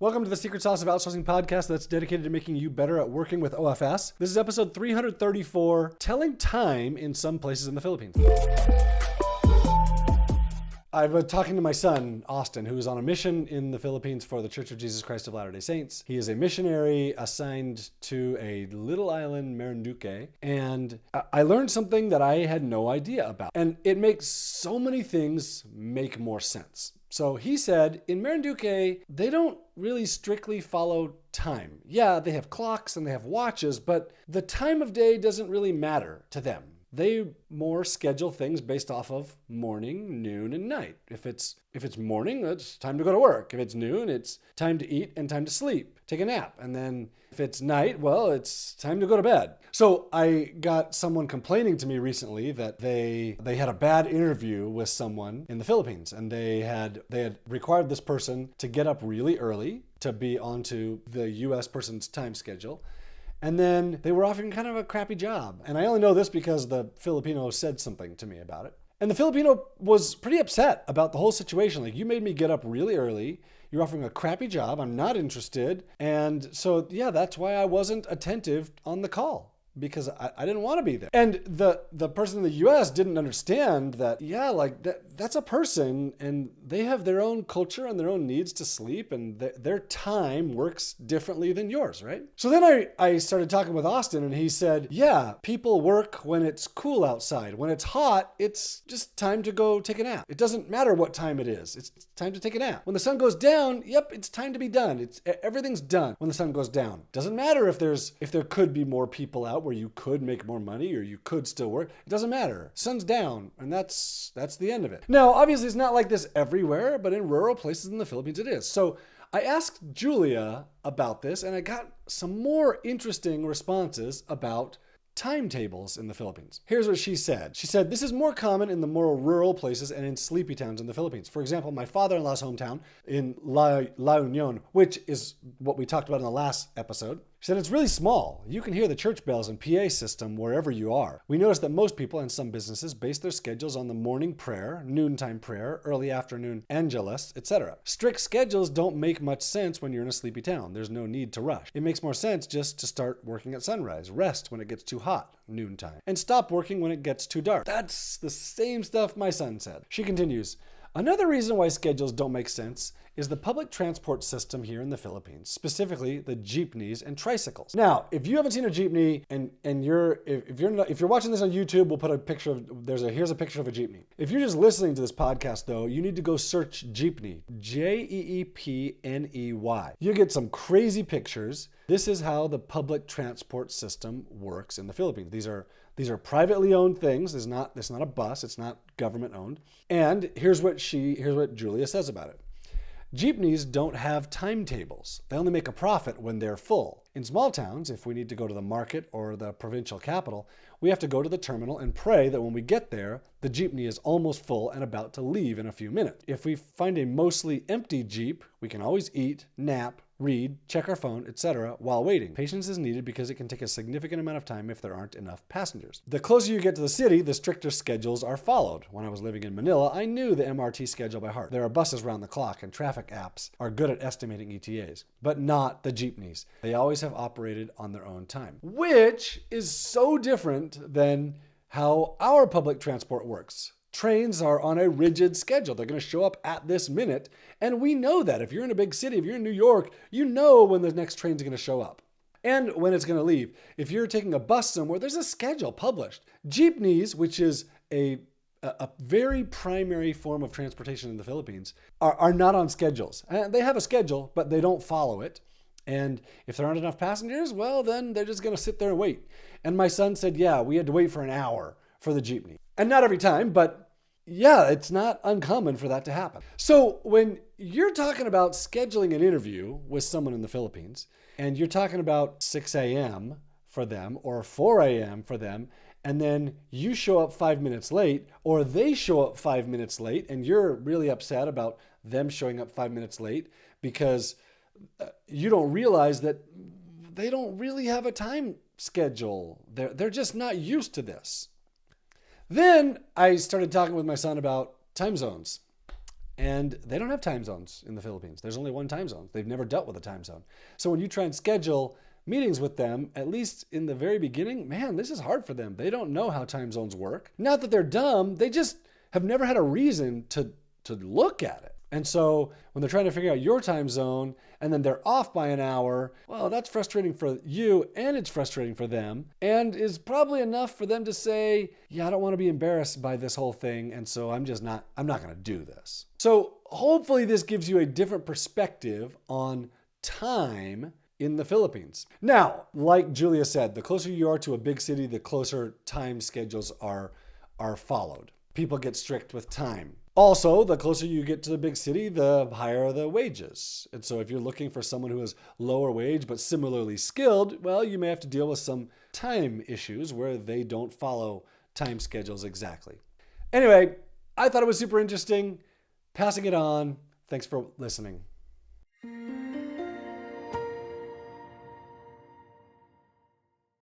Welcome to the Secret Sauce of Outsourcing podcast that's dedicated to making you better at working with OFS. This is episode 334, Telling Time in Some Places in the Philippines. I've been talking to my son, Austin, who is on a mission in the Philippines for the Church of Jesus Christ of Latter-day Saints. He is a missionary assigned to a little island, Marinduque, and I learned something that I had no idea about. And it makes so many things make more sense. So he said, in Marinduque, they don't really strictly follow time. Yeah, they have clocks and they have watches, but the time of day doesn't really matter to them. They more schedule things based off of morning, noon, and night. If it's morning, it's time to go to work. If it's noon, it's time to eat and time to sleep, take a nap. And then if it's night, well, it's time to go to bed. So I got someone complaining to me recently that they had a bad interview with someone in the Philippines, and they had required this person to get up really early to be onto the US person's time schedule. And then they were offering kind of a crappy job. And I only know this because the Filipino said something to me about it. And the Filipino was pretty upset about the whole situation. Like, you made me get up really early. You're offering a crappy job. I'm not interested. And so, yeah, that's why I wasn't attentive on the call, because I didn't want to be there. And the person in the US didn't understand that, yeah, like that's a person and they have their own culture and their own needs to sleep, and their time works differently than yours, right? So then I started talking with Austin, and he said, yeah, people work when it's cool outside. When it's hot, it's just time to go take a nap. It doesn't matter what time it is. It's time to take a nap. When the sun goes down, yep, it's time to be done. Everything's done when the sun goes down. Doesn't matter if there could be more people out where you could make more money or you could still work. It doesn't matter. Sun's down, and that's the end of it. Now, obviously, it's not like this everywhere, but in rural places in the Philippines, it is. So I asked Julia about this, and I got some more interesting responses about timetables in the Philippines. Here's what she said. She said, this is more common in the more rural places and in sleepy towns in the Philippines. For example, my father-in-law's hometown in La Union, which is what we talked about in the last episode. She said, it's really small. You can hear the church bells and PA system wherever you are. We noticed that most people and some businesses base their schedules on the morning prayer, noontime prayer, early afternoon angelus, etc. Strict schedules don't make much sense when you're in a sleepy town. There's no need to rush. It makes more sense just to start working at sunrise, rest when it gets too hot, noontime, and stop working when it gets too dark. That's the same stuff my son said. She continues, another reason why schedules don't make sense is the public transport system here in the Philippines, specifically the jeepneys and tricycles. Now, if you haven't seen a jeepney and if you're watching this on YouTube, we'll put a picture of here's a picture of a jeepney. If you're just listening to this podcast though, you need to go search jeepney, Jeepney. You get some crazy pictures. This is how the public transport system works in the Philippines. These are privately owned things. It's not a bus. It's not government owned. And here's what Julia says about it. Jeepneys don't have timetables. They only make a profit when they're full. In small towns, if we need to go to the market or the provincial capital, we have to go to the terminal and pray that when we get there, the jeepney is almost full and about to leave in a few minutes. If we find a mostly empty jeep, we can always eat, nap, read, check our phone, etc. while waiting. Patience is needed because it can take a significant amount of time if there aren't enough passengers. The closer you get to the city, the stricter schedules are followed. When I was living in Manila, I knew the MRT schedule by heart. There are buses round the clock, and traffic apps are good at estimating ETAs, but not the jeepneys. They always have operated on their own time, which is so different than how our public transport works. Trains are on a rigid schedule. They're going to show up at this minute. And we know that. If you're in a big city, if you're in New York, you know when the next train's going to show up and when it's going to leave. If you're taking a bus somewhere, there's a schedule published. Jeepneys, which is a very primary form of transportation in the Philippines, are not on schedules. And they have a schedule, but they don't follow it. And if there aren't enough passengers, well, then they're just going to sit there and wait. And my son said, yeah, we had to wait for an hour for the jeepney. And not every time, but yeah, it's not uncommon for that to happen. So when you're talking about scheduling an interview with someone in the Philippines, and you're talking about 6 a.m. for them or 4 a.m. for them, and then you show up 5 minutes late, or they show up 5 minutes late, and you're really upset about them showing up 5 minutes late because you don't realize that they don't really have a time schedule. They're just not used to this. Then I started talking with my son about time zones. And they don't have time zones in the Philippines. There's only one time zone. They've never dealt with a time zone. So when you try and schedule meetings with them, at least in the very beginning, man, this is hard for them. They don't know how time zones work. Not that they're dumb, they just have never had a reason to look at it. And so when they're trying to figure out your time zone and then they're off by an hour, well, that's frustrating for you and it's frustrating for them and is probably enough for them to say, yeah, I don't want to be embarrassed by this whole thing. And so I'm not going to do this. So hopefully this gives you a different perspective on time in the Philippines. Now, like Julia said, the closer you are to a big city, the closer time schedules are followed. People get strict with time. Also, the closer you get to the big city, the higher the wages. And so if you're looking for someone who is lower wage but similarly skilled, well, you may have to deal with some time issues where they don't follow time schedules exactly. Anyway, I thought it was super interesting. Passing it on. Thanks for listening.